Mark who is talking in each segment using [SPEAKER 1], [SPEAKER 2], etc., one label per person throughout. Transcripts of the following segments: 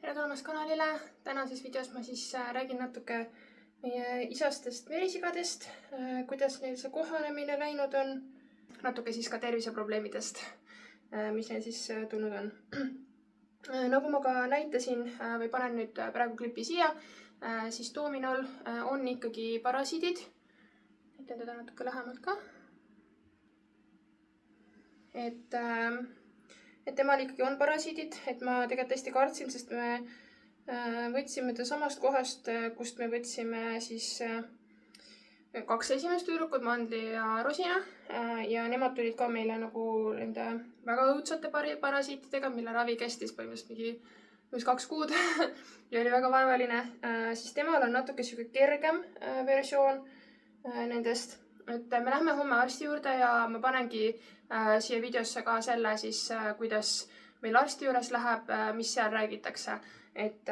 [SPEAKER 1] Tere tulemast kanalile! Tänases videos ma siis räägin natuke meie isastest merisigadest, kuidas neil see kohanemine läinud on, natuke siis ka terviseprobleemidest, mis neil siis tulnud on. Nagu ma ka näitasin või panen nüüd praegu klipi siia, siis Toominol on ikkagi parasiidid. Näitan teda natuke lähemalt ka. Et temal ikkagi on parasiidid, et ma tegelikult hästi kartsin, sest me võtsime ta samast kohast, kust me võtsime siis 2 esimest tüdrukut, Mandli ja Rosina. Ja nemad tulid ka meile nagu nende väga õudsate parasiitidega, mille ravi kestis põhimõtteliselt mingi 2 kuud ja oli väga vaevaline. Siis temal on natuke siuke kergem versioon nendest. Et me lähme homme arsti juurde ja ma panengi siia videosse ka selle siis, kuidas meil arsti juures läheb, mis seal räägitakse. Et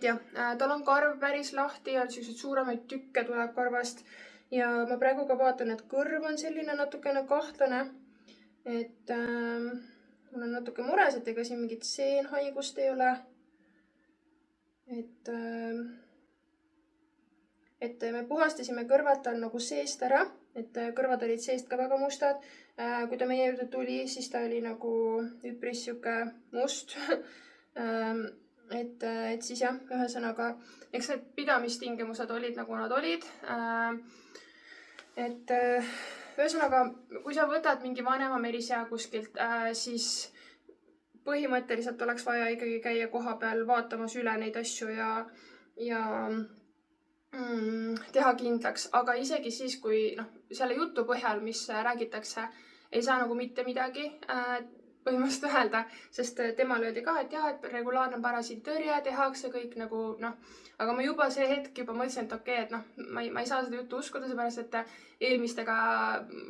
[SPEAKER 1] jah, tal on karv päris lahti ja sellised suuremaid tükke tuleb karvast. Ja ma praegu ka vaatan, et kõrv on selline natukene kahtlane. Et mul on natuke mures, et ega siin mingit seenhaigust ei ole. Et me puhastasime kõrvad tal nagu seest ära, et kõrvad olid seest ka väga mustad. Kui ta meie juurde tuli, siis ta oli nagu üpris siuke must. Et siis jah, ühesõnaga, eks need pidamistingimused olid nagu nad olid. Et ühesõnaga, kui sa võtad mingi vanema merisea kuskilt, siis põhimõtteliselt oleks vaja ikkagi käia koha peal vaatamas üle neid asju ja teha kindlaks, aga isegi siis, kui selle jutu põhjal, mis räägitakse, ei saa nagu mitte midagi põhimõtteliselt öelda, sest temal öeldi ka, et jah, et regulaarne parasiittõrje tehakse kõik nagu aga ma juba see hetk juba mõtlesin, et okei, et ma ei saa seda juttu uskuda, seepärast, et eelmistega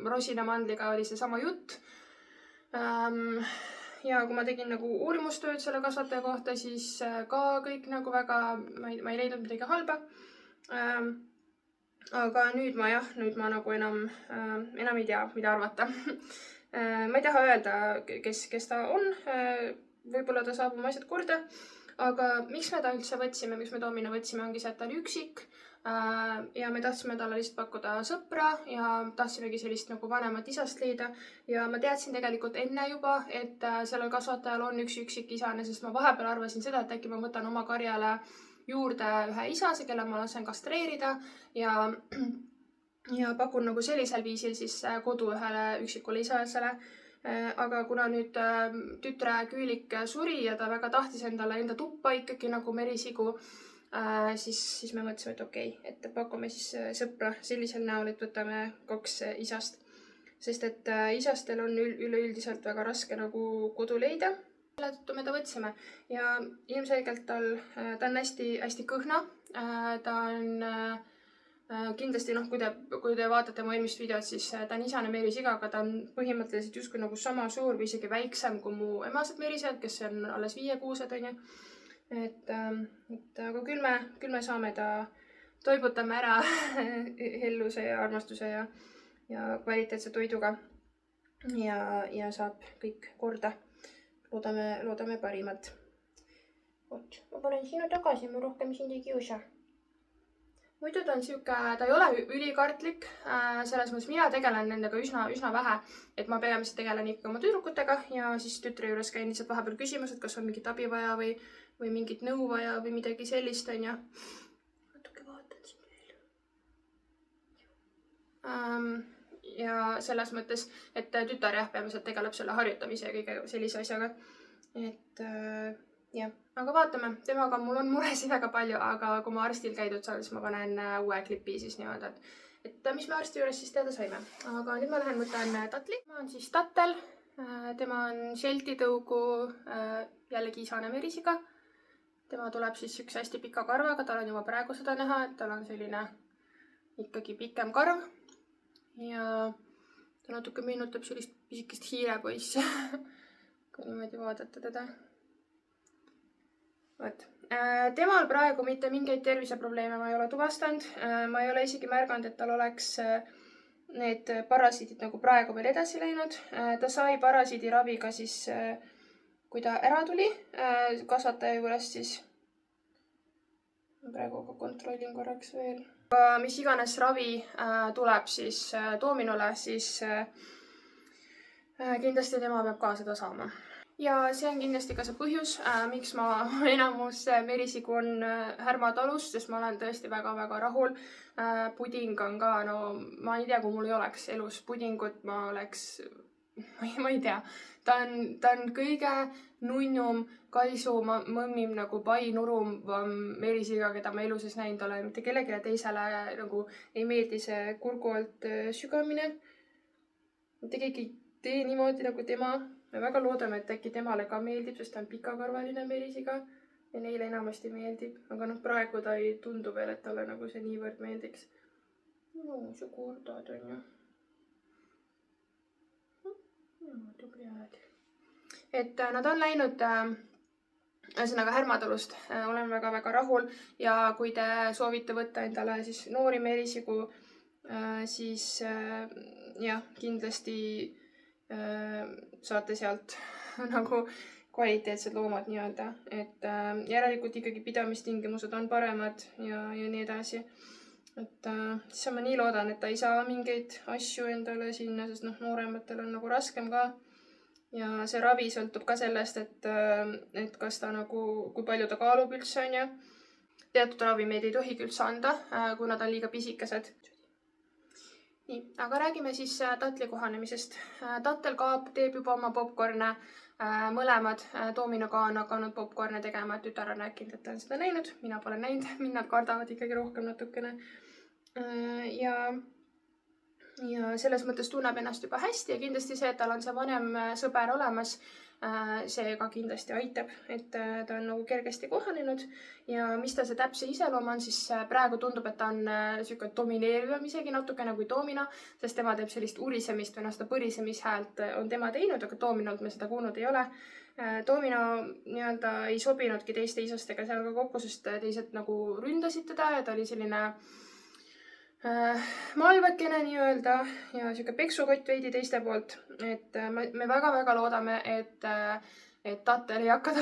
[SPEAKER 1] Rosina Mandliga oli see sama jutt. Ja kui ma tegin nagu uurimustööd selle kasvataja kohta, siis ka kõik nagu väga, ma ei leidnud midagi halba. Aga nüüd ma nagu enam ei tea, mida arvata. Ma ei taha öelda, kes ta on. Võib-olla ta saab oma asjad korda. Aga miks me ta üldse võtsime, miks me Toomina võtsime, ongi see, et ta oli üksik. Ja me tahtsime talle lihtsalt pakkuda sõpra ja tahtsimegi sellist nagu vanemat isast leida. Ja ma teadsin tegelikult enne juba, et sellel kasvatajal on üks üksik isane, sest ma vahepeal arvasin seda, et äkki ma võtan oma karjale juurde ühe isase, kelle ma lasen kastreerida ja pakun nagu sellisel viisil siis kodu ühele üksikule isasele. Aga kuna nüüd tütre Küülik suri ja ta väga tahtis endale enda tuppa ikkagi nagu merisigu, siis me mõtlesime, et okei, et pakume siis sõpra sellisel näol, et võtame 2 isast. Sest et isastel on üleüldiselt väga raske nagu kodu leida. Selle tõttu me ta võtsime ja ilmselgelt ta on hästi kõhna. Ta on kindlasti, kui te vaatate mu eelmist videot, siis ta on isane merisiga, aga ta on põhimõtteliselt justkui nagu sama suur või isegi väiksem kui mu emased merised, kes on alles 5-6-sed, on ju. Aga küll me saame ta, toibutame ära helluse ja armastuse ja kvaliteetse toiduga ja saab kõik korda. Loodame parimat. Oot, ma panen sinu tagasi, ma rohkem sind ei kiusa. Muidu ta on siuke, ta ei ole ülikartlik, selles mõttes mina tegelen nendega üsna vähe, et ma peamiselt tegelen ikka oma tüdrukutega ja siis tütre juures käin lihtsalt vahepeal küsimused, kas on mingit abi vaja või mingit nõu vaja või midagi sellist, on ja. Natuke vaatan siin veel. Ja selles mõttes, et tütar jah, peamiselt tegeleb selle harjutamise ja kõige sellise asjaga. Et jah, aga vaatame. Temaga mul on muresid väga palju, aga kui ma arstil käidud saan, siis ma panen uue klipi siis niimoodi, et mis me arsti juures siis teada saime. Aga nüüd ma lähen võtan tatli. Ma on siis tattel. Tema on Sheltie-tõugu jällegi isane merisiga. Tema tuleb siis üks hästi pika karvaga. Tal on juba praegu seda näha, et tal on selline ikkagi pikem karv. Ja ta natuke meenutab sellist pisikest hiirepoissi, kui niimoodi vaadata teda. Temal praegu mitte mingeid terviseprobleeme ma ei ole tuvastanud. Ma ei ole isegi märganud, et tal oleks need parasiidid nagu praegu veel edasi läinud. Ta sai parasiidiraviga siis kui ta ära tuli kasvataja juurest, siis praegu ka kontrollin korraks veel. Aga mis iganes ravi tuleb siis Dominole, siis kindlasti tema peab ka seda saama. Ja see on kindlasti ka see põhjus, miks ma enamus merisigu on Härma-Talus, sest ma olen tõesti väga-väga rahul. Puding on ka, no ma ei tea, kui mul ei oleks elus pudingut, ma oleks, ma ei tea, ta on kõige nunnum, kaisum, mõmmim nagu painurum merisiga, keda ma elu sees näinud olen. Mitte kellelegi teisele nagu ei meeldi see kurgu alt sügamine. Mitte keegi ei tee niimoodi nagu tema. Me väga loodame, et äkki temale ka meeldib, sest ta on pikakarvaline merisiga ja neile enamasti meeldib. Aga noh, praegu ta ei tundu veel, et talle nagu see niivõrd meeldiks. No, see kordad on ju. Et nad on läinud ühesõnaga Härma-Talust. Olen väga-väga rahul ja kui te soovite võtta endale siis noori merisigu, siis jah, kindlasti saate sealt nagu kvaliteetsed loomad nii-öelda. Et järelikult ikkagi pidamistingimused on paremad ja nii edasi. Et siis ma nii loodan, et ta ei saa mingeid asju endale sinna, sest noorematel on nagu raskem ka. Ja see ravi sõltub ka sellest, et kas ta nagu, kui palju ta kaalub üldse on ju. Teatud ravimeid ei tohigi üldse anda, kui nad on liiga pisikesed. Nii, aga räägime siis tatli kohanemisest. Tattel kaab teeb juba oma popcorne, mõlemad. Domino ka on hakanud popcorne tegema, tütar on rääkinud, et ta on seda näinud. Mina pole näinud, mind nad kardavad ikkagi rohkem natukene. Ja selles mõttes tunneb ennast juba hästi ja kindlasti see, et tal on see vanem sõber olemas, see ka kindlasti aitab, et ta on nagu kergesti kohanenud. Ja mis ta see täpse iseloom on, siis praegu tundub, et ta on siuke domineerivam isegi natukene kui Domino, sest tema teeb sellist urisemist või seda põrisemishäält on tema teinud, aga Dominolt me seda kuulnud ei ole. Domino nii-öelda ei sobinudki teiste isastega seal ka kokku, sest teised nagu ründasid teda ja ta oli selline malvekene nii-öelda ja siuke peksukott veidi teiste poolt. Et me väga-väga loodame, et Tattel ei hakka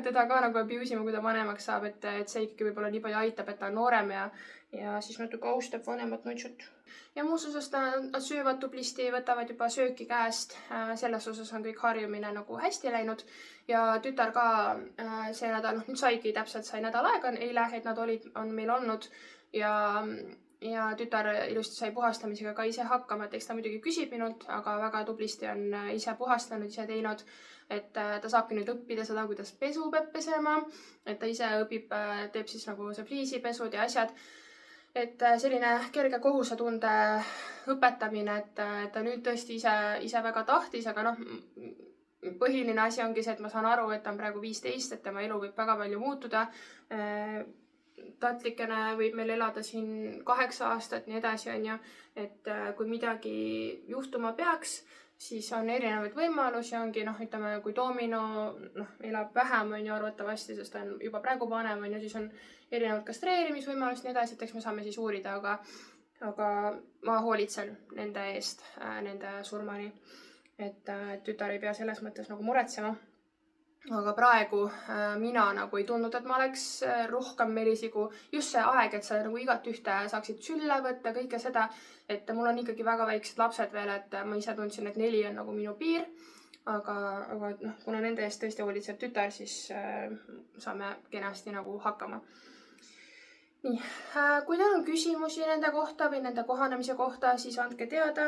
[SPEAKER 1] teda ka nagu abusima, kui ta vanemaks saab, et see ikkagi võib-olla nii palju aitab, et ta on noorem ja siis natuke austab vanemat nutsut. Ja muus osas nad söövad tublisti, võtavad juba sööki käest. Selles osas on kõik harjumine nagu hästi läinud ja tütar ka see nädal, nüüd saigi täpselt sai nädal aega eile, et nad on meil olnud ja tütar ilusti sai puhastamisega ka ise hakkama, et eks ta muidugi küsib minult, aga väga tublisti on ise puhastanud, ise teinud, et ta saabki nüüd õppida seda, kuidas pesu peab pesema, et ta ise õpib, teeb siis nagu see fliisipesud ja asjad, et selline kerge kohusetunde õpetamine, et ta nüüd tõesti ise väga tahtis, aga põhiline asi ongi see, et ma saan aru, et ta on praegu 15, et tema elu võib väga palju muutuda. Tatlikene võib meil elada siin 8 aastat, nii edasi on ju, et kui midagi juhtuma peaks, siis on erinevaid võimalusi, ongi ütleme, kui Domino elab vähem on ju arvatavasti, sest ta on juba praegu vanem on ju, siis on erinevad kastreerimisvõimalust, nii edasi, et eks me saame siis uurida, aga ma hoolitsen nende eest, nende surmani, et tütar ei pea selles mõttes nagu muretsema. Aga praegu mina nagu ei tundnud, et ma oleks rohkem merisigu. Just see aeg, et sa nagu igat ühte saaksid sülle võtta, kõike seda, et mul on ikkagi väga väiksed lapsed veel, et ma ise tundsin, et 4 on nagu minu piir. Aga kuna nende eest tõesti hoolitseb tütar, siis saame kenasti nagu hakkama. Nii, kui teil on küsimusi nende kohta või nende kohanemise kohta, siis andke teada.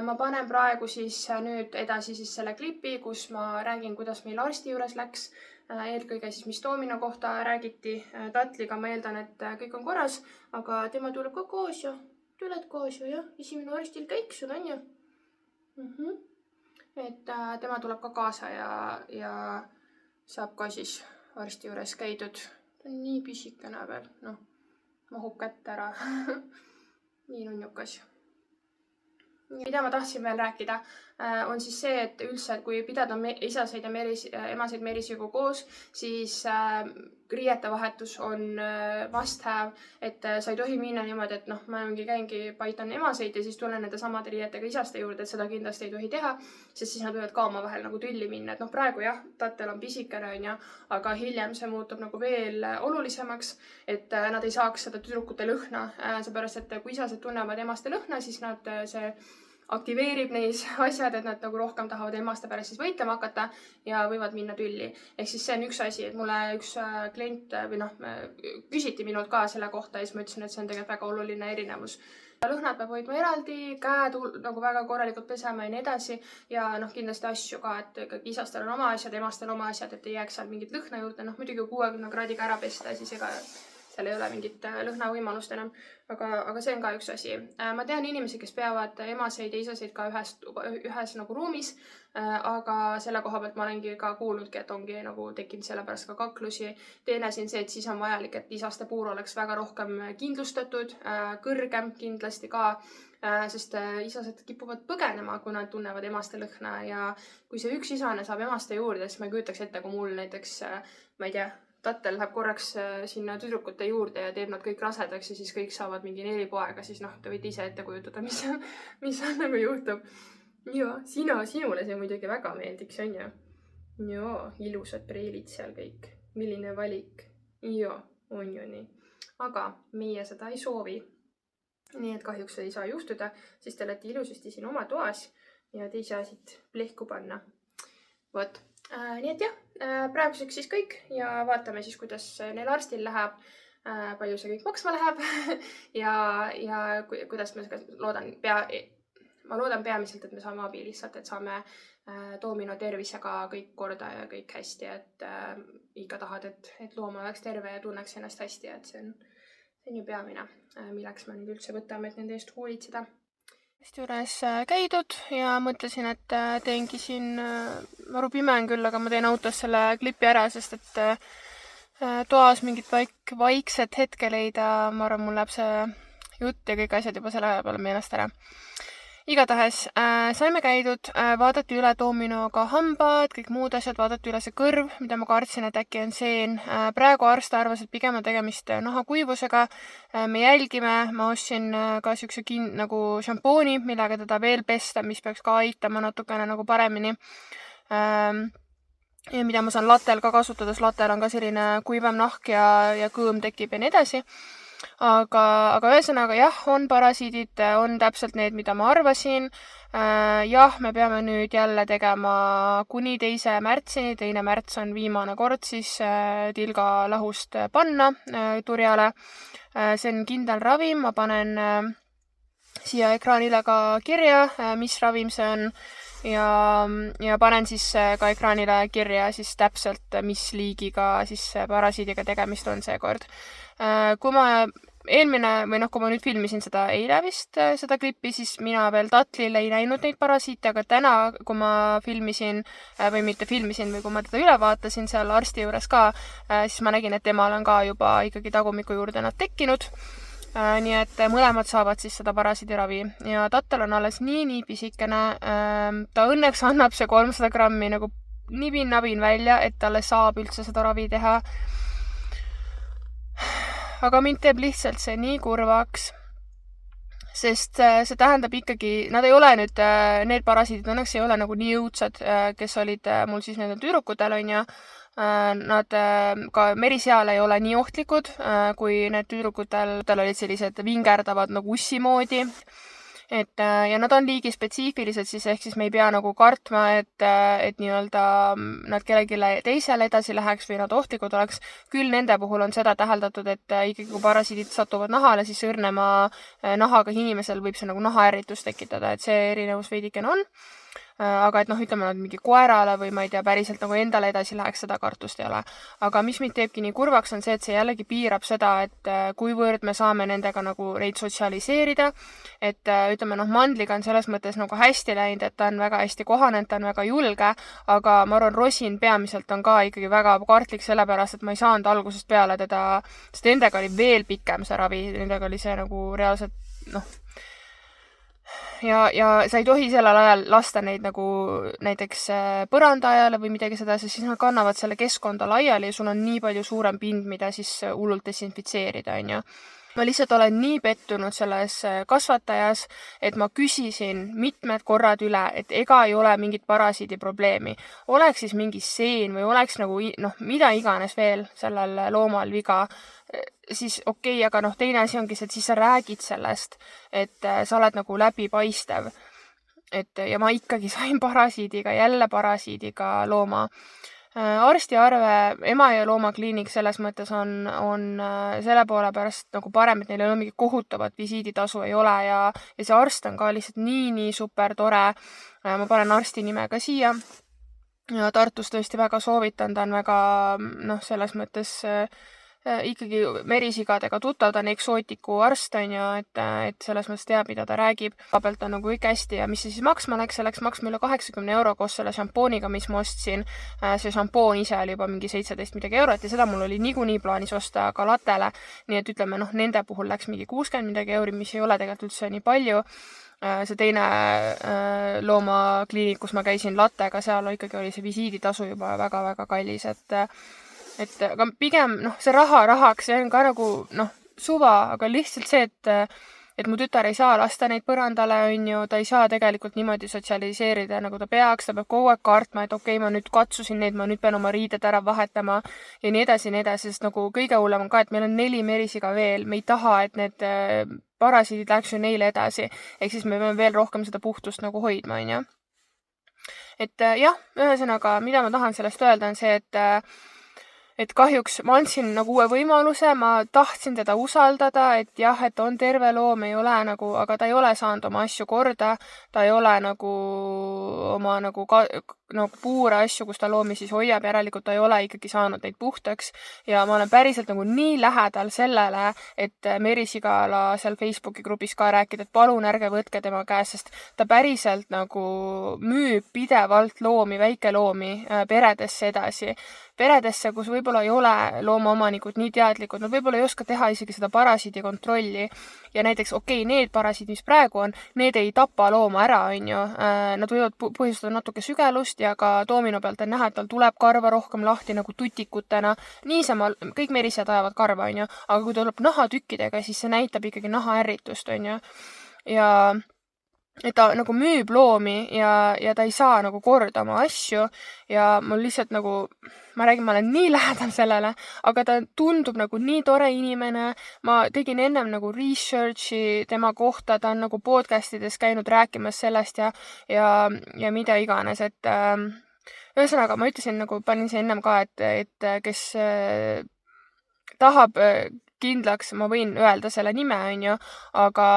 [SPEAKER 1] Ma panen praegu siis nüüd edasi siis selle klipi, kus ma räägin, kuidas meil arsti juures läks. Eelkõige siis, mis Domino kohta räägiti Tatliga. Ma eeldan, et kõik on korras, aga tema tuleb ka koos ju. Tuled koos ju, jah? Esimene arstil käik sul on ju? Et tema tuleb ka kaasa ja saab ka siis arsti juures käidud. Ta on nii pisikene veel, mahub kätte ära. Nii nunnukas. Mida ma tahtsin veel rääkida, on siis see, et üldse, kui pidada isaseid ja emaseid merisigu koos, siis riiete vahetus on must have, et sa ei tohi minna niimoodi, et ma käingi, paitan emaseid ja siis tulen nende samade riietega isaste juurde, et seda kindlasti ei tohi teha, sest siis nad võivad ka omavahel nagu tülli minna. Et praegu jah, Tattel on pisikene, aga hiljem see muutub nagu veel olulisemaks, et nad ei saaks seda tüdrukute lõhna, seepärast, et kui isased tunnevad emaste lõhna, siis nad see aktiveerib neis asjad, et nad nagu rohkem tahavad emaste pärast siis võitlema hakata ja võivad minna tülli. Ehk siis see on üks asi, et mulle üks klient või küsiti minult ka selle kohta ja siis ma ütlesin, et see on tegelikult väga oluline erinevus. Lõhnad peab hoidma eraldi, käed nagu väga korralikult pesema ja nii edasi ja kindlasti asju ka, et ikkagi isastel on oma asjad, emastel oma asjad, et ei jääks seal mingit lõhna juurde. Muidugi 60 kraadiga ära pesta, siis ega seal ei ole mingit lõhnavõimalust enam, aga see on ka üks asi. Ma tean inimesi, kes peavad emaseid ja isaseid ka ühes nagu ruumis, aga selle koha pealt ma olengi ka kuulnudki, et ongi nagu tekkinud sellepärast ka kaklusi. Teine siin see, et siis on vajalik, et isaste puur oleks väga rohkem kindlustatud, kõrgem kindlasti ka, sest isased kipuvad põgenema, kui nad tunnevad emaste lõhna ja kui see üks isane saab emaste juurde, siis ma ei kujutaks ette, kui mul näiteks, ma ei tea, Tattel läheb korraks sinna tüdrukute juurde ja teeb nad kõik rasedaks ja siis kõik saavad mingi 4 poega, siis te võite ise ette kujutada, mis nagu juhtub. Ja, sinule see muidugi väga meeldiks, on ju? Ja, ilusad preilid seal kõik. Milline valik? Ja, on ju nii. Aga meie seda ei soovi. Nii et kahjuks ei saa juhtuda, siis te olete ilusasti siin oma toas ja te ei saa siit plehku panna. Vot. Nii et jah, praeguseks siis kõik ja vaatame siis, kuidas neil arstil läheb, palju see kõik maksma läheb ja kuidas ma loodan peamiselt, et me saame abi lihtsalt, et saame Toomino tervisega kõik korda ja kõik hästi, et ikka tahad, et loom oleks terve ja tunneks ennast hästi, et see on ju peamine, milleks me nüüd üldse võtame, et nende eest hoolitseda. Juures käidud ja mõtlesin, et teengi siin, maru pime on küll, aga ma teen autos selle klipi ära, sest et toas mingit vaikset hetke leida, ma arvan, mul läheb see jutt ja kõik asjad juba selle peale meelest ära. Igatahes saime käidud, vaadati üle Toominoga hambad, kõik muud asjad, vaadati üle see kõrv, mida ma kartsin, et äkki on seen. Praegu arst arvas, et pigem on tegemist nahakuivusega. Me jälgime, ma ostsin ka siukse nagu šampooni, millega teda veel pesta, mis peaks ka aitama natukene nagu paremini. Ja mida ma saan latel ka kasutades, latel on ka selline kuivam nahk ja kõõm tekib ja nii edasi. Aga ühesõnaga jah, on parasiidid, on täpselt need, mida ma arvasin. Jah, me peame nüüd jälle tegema kuni 2. märtsini. 2. märts on viimane kord siis tilga lahust panna turjale. See on kindel ravim, ma panen siia ekraanile ka kirja, mis ravim see on. Ja panen siis ka ekraanile kirja siis täpselt, mis liigiga siis parasiidiga tegemist on seekord. Kui ma kui ma nüüd filmisin seda eile vist, seda klippi, siis mina veel Tatlil ei näinud neid parasiite, aga täna, kui ma filmisin või mitte filmisin või kui ma teda üle vaatasin seal arsti juures ka, siis ma nägin, et temal on ka juba ikkagi tagumiku juurde nad tekkinud. Nii et mõlemad saavad siis seda parasiidiravi ja Tattel on alles nii pisikene. Ta õnneks annab see 300 grammi nagu nibin-nabin välja, et talle saab üldse seda ravi teha. Aga mind teeb lihtsalt see nii kurvaks, sest see tähendab ikkagi, nad ei ole nüüd, need parasiidid õnneks ei ole nagu nii jõudsad, kes olid mul siis nendel tüdrukutel on ja nad ka meriseal ei ole nii ohtlikud, kui need tüdrukutel olid sellised vingerdavad nagu ussi moodi. Ja nad on liigi spetsiifilised siis, ehk siis me ei pea nagu kartma, et nii-öelda nad kellegile teisele edasi läheks või nad ohtlikud oleks. Küll nende puhul on seda täheldatud, et ikkagi kui parasiidid satuvad nahale, siis õrnema nahaga inimesel võib see nagu nahaärritus tekitada, et see erinevus veidikene on. Aga et ütleme nad mingi koerale või ma ei tea, päriselt nagu endale edasi läheks, seda kartust ei ole. Aga mis mind teebki nii kurvaks on see, et see jällegi piirab seda, et kuivõrd me saame nendega nagu neid sotsialiseerida, et ütleme mandliga on selles mõttes nagu hästi läinud, et ta on väga hästi kohanenud, ta on väga julge, aga ma arvan, Rosin peamiselt on ka ikkagi väga kartlik sellepärast, et ma ei saanud algusest peale teda, sest nendega oli veel pikem see ravi, nendega oli see nagu reaalselt ja sa ei tohi sellel ajal lasta neid nagu näiteks põranda ajale või midagi seda, sest siis nad kannavad selle keskkonda laiali ja sul on nii palju suurem pind, mida siis hullult desinfitseerida, on ju. Ma lihtsalt olen nii pettunud selles kasvatajas, et ma küsisin mitmed korrad üle, et ega ei ole mingit parasiidi probleemi. Oleks siis mingi seen või oleks nagu, mida iganes veel sellel loomal viga, siis okei, aga teine asi ongi see, et siis sa räägid sellest, et sa oled nagu läbipaistev. Ja ma ikkagi sain jälle parasiidiga looma. Arstiarve ema- ja loomakliinik selles mõttes on selle poole pärast nagu parem, et neil ei ole mingit kohutavat visiiditasu ei ole ja see arst on ka lihtsalt nii super tore. Ma panen arsti nime ka siia ja Tartus tõesti väga soovitan, ta on väga selles mõttes ikkagi merisigadega tuttav, ta on eksootiku arst, on ju, et selles mõttes teab, mida ta räägib. Kaabelt on nagu kõik hästi ja mis see siis maksma läks, see läks maksma üle 80 euro koos selle šampooniga, mis ma ostsin. See šampoon ise oli juba mingi 17 midagi eurot ja seda mul oli niikuinii plaanis osta ka latele. Nii et ütleme, nende puhul läks mingi 60 midagi euri, mis ei ole tegelikult üldse nii palju. See teine loomakliinik, kus ma käisin lattega, seal ikkagi oli see visiiditasu juba väga-väga kallis, aga pigem, see rahaks, see on ka nagu, suva, aga lihtsalt see, et mu tütar ei saa lasta neid põrandale, on ju, ta ei saa tegelikult niimoodi sotsialiseerida, nagu ta peaks, ta peab kogu aeg kartma, et okei, ma nüüd katsusin neid, ma nüüd pean oma riided ära vahetama ja nii edasi, sest nagu kõige hullem on ka, et meil on 4 merisiga veel, me ei taha, et need parasiidid läheks ju neile edasi, ehk siis me peame veel rohkem seda puhtust nagu hoidma, on ju. Et jah, ühesõnaga, mida ma tahan sellest öelda, on see, et kahjuks ma andsin nagu uue võimaluse, ma tahtsin teda usaldada, et jah, et on terve loom, ei ole nagu, aga ta ei ole saanud oma asju korda, ta ei ole nagu oma nagu puure asju, kus ta loomi siis hoiab, järelikult ta ei ole ikkagi saanud neid puhtaks ja ma olen päriselt nagu nii lähedal sellele, et Merisigala seal Facebooki grupis ka rääkida, et palun ärge võtke tema käest, sest ta päriselt nagu müüb pidevalt loomi, väikeloomi peredesse edasi. Peredesse, kus võib-olla ei ole loomaomanikud nii teadlikud, nad võib-olla ei oska teha isegi seda parasiidi kontrolli ja näiteks need parasiid, mis praegu on, need ei tapa looma ära, on ju. Nad võivad põhjustada natuke sügelust ja ka doomino pealt on näha, et tal tuleb karva rohkem lahti nagu tutikutena. Niisama kõik merised ajavad karva, on ju, aga kui tuleb nahatükkidega, siis see näitab ikkagi nahaärritust, on ju. Ja et ta nagu müüb loomi ja ta ei saa nagu korda oma asju ja mul lihtsalt nagu, ma olen nii lähedal sellele, aga ta tundub nagu nii tore inimene. Ma tegin ennem nagu researchi tema kohta, ta on nagu podcastides käinud rääkimas sellest ja mida iganes, et ühesõnaga ma ütlesin nagu, panin see ennem ka, et kes tahab kindlaks, ma võin öelda selle nime, on ju, aga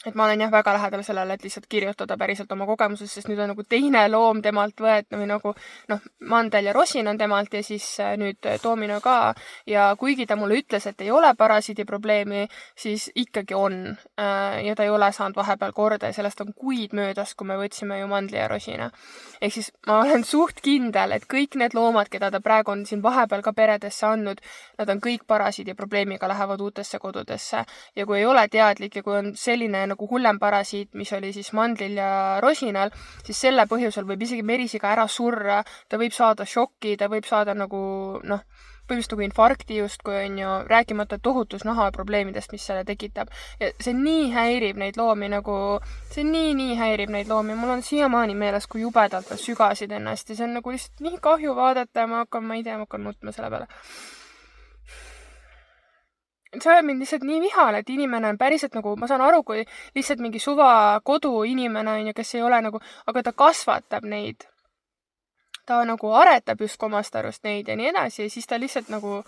[SPEAKER 1] et ma olen jah väga lähedal sellele, et lihtsalt kirjutada päriselt oma kogemusest, sest nüüd on nagu teine loom temalt võetud või nagu mandel ja rosin on temalt ja siis nüüd doomino ka ja kuigi ta mulle ütles, et ei ole parasiidi probleemi, siis ikkagi on ja ta ei ole saanud vahepeal korda ja sellest on kuid möödas, kui me võtsime ju mandli ja rosina. Ehk siis ma olen suht kindel, et kõik need loomad, keda ta praegu on siin vahepeal ka peredesse andnud, nad on kõik parasiidi probleemiga, lähevad uutesse kodudesse ja kui ei ole teadlik ja kui on selline nagu hullem parasiit, mis oli siis mandlil ja rosinal, siis selle põhjusel võib isegi merisiga ära surra, ta võib saada šokki, ta võib saada nagu põhimõtteliselt nagu infarkti justkui, on ju, rääkimata tohutus nahaprobleemidest, mis selle tekitab. Ja see nii häirib neid loomi nagu, see nii häirib neid loomi. Mul on siiamaani meeles, kui jubedalt nad sügasid ennast ja see on nagu lihtsalt nii kahju vaadata ja ma hakkan nutma selle peale. See ajab mind lihtsalt nii vihale, et inimene on päriselt nagu, ma saan aru, kui lihtsalt mingi suva koduinimene on ju, kes ei ole nagu, aga ta kasvatab neid. Ta nagu aretab just omast arust neid ja nii edasi ja siis ta lihtsalt nagu,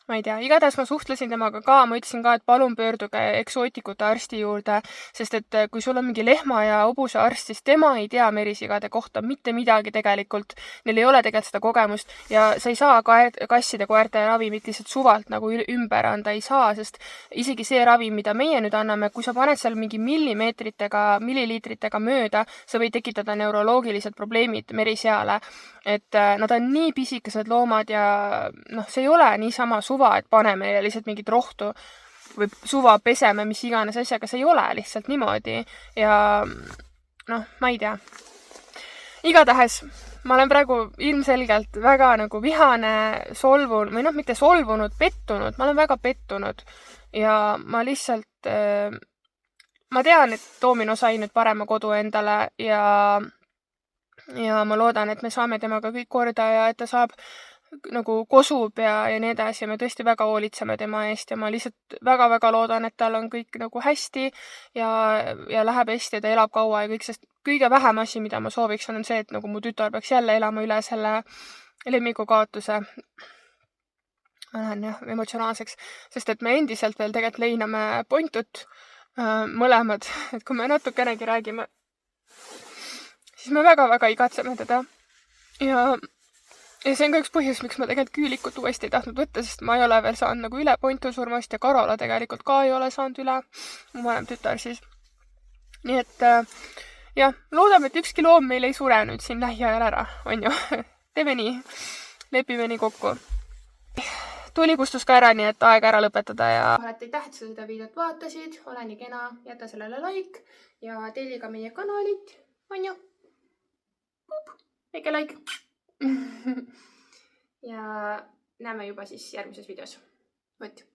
[SPEAKER 1] ma ei tea, igatahes ma suhtlesin temaga ka, ma ütlesin ka, et palun pöörduge eksootikute arsti juurde, sest et kui sul on mingi lehma ja hobuse arst, siis tema ei tea merisigade kohta mitte midagi tegelikult. Neil ei ole tegelikult seda kogemust ja sa ei saa kasside koerte ravimit lihtsalt suvalt nagu ümber anda, ei saa, sest isegi see ravim, mida meie nüüd anname, kui sa paned seal mingi milliliitritega mööda, sa võid tekitada neuroloogilised probleemid meriseale. Et nad on nii pisikesed loomad ja see ei ole niisama suva, et paneme ja lihtsalt mingit rohtu või suva peseme, mis iganes asjaga, see ei ole lihtsalt niimoodi ja noh, ma ei tea. Igatahes, ma olen praegu ilmselgelt väga nagu vihane, solvunud või noh, mitte solvunud, pettunud, ma olen väga pettunud ja ma lihtsalt, ma tean, et Domino sai nüüd parema kodu endale ja ma loodan, et me saame temaga kõik korda ja et ta saab nagu kosub ja nii edasi ja me tõesti väga hoolitseme tema eest ja ma lihtsalt väga-väga loodan, et tal on kõik nagu hästi ja läheb hästi ja ta elab kaua ja kõik, sest kõige vähem asi, mida ma sooviks, on see, et nagu mu tütar peaks jälle elama üle selle lemmiku kaotuse. Ma lähen jah emotsionaalseks, sest et me endiselt veel tegelikult leiname Pointut mõlemad, et kui me natukenegi räägime, siis me väga-väga igatseme teda ja see on ka üks põhjus, miks ma tegelikult Küülikut uuesti ei tahtnud võtta, sest ma ei ole veel saanud nagu üle Pointu surmast ja Karola tegelikult ka ei ole saanud üle, mu vanem tütar siis. Nii et jah, loodame, et ükski loom meil ei sure nüüd siin lähiajal ära, on ju. Teeme nii, lepime nii kokku. Tuli kustus ka ära, nii et aeg ära lõpetada ja aitäh, et sa seda videot vaatasid, ole nii kena, jäta sellele like ja telli ka meie kanalit, on ju. Väike like. Ja näeme juba siis järgmises videos. Vot.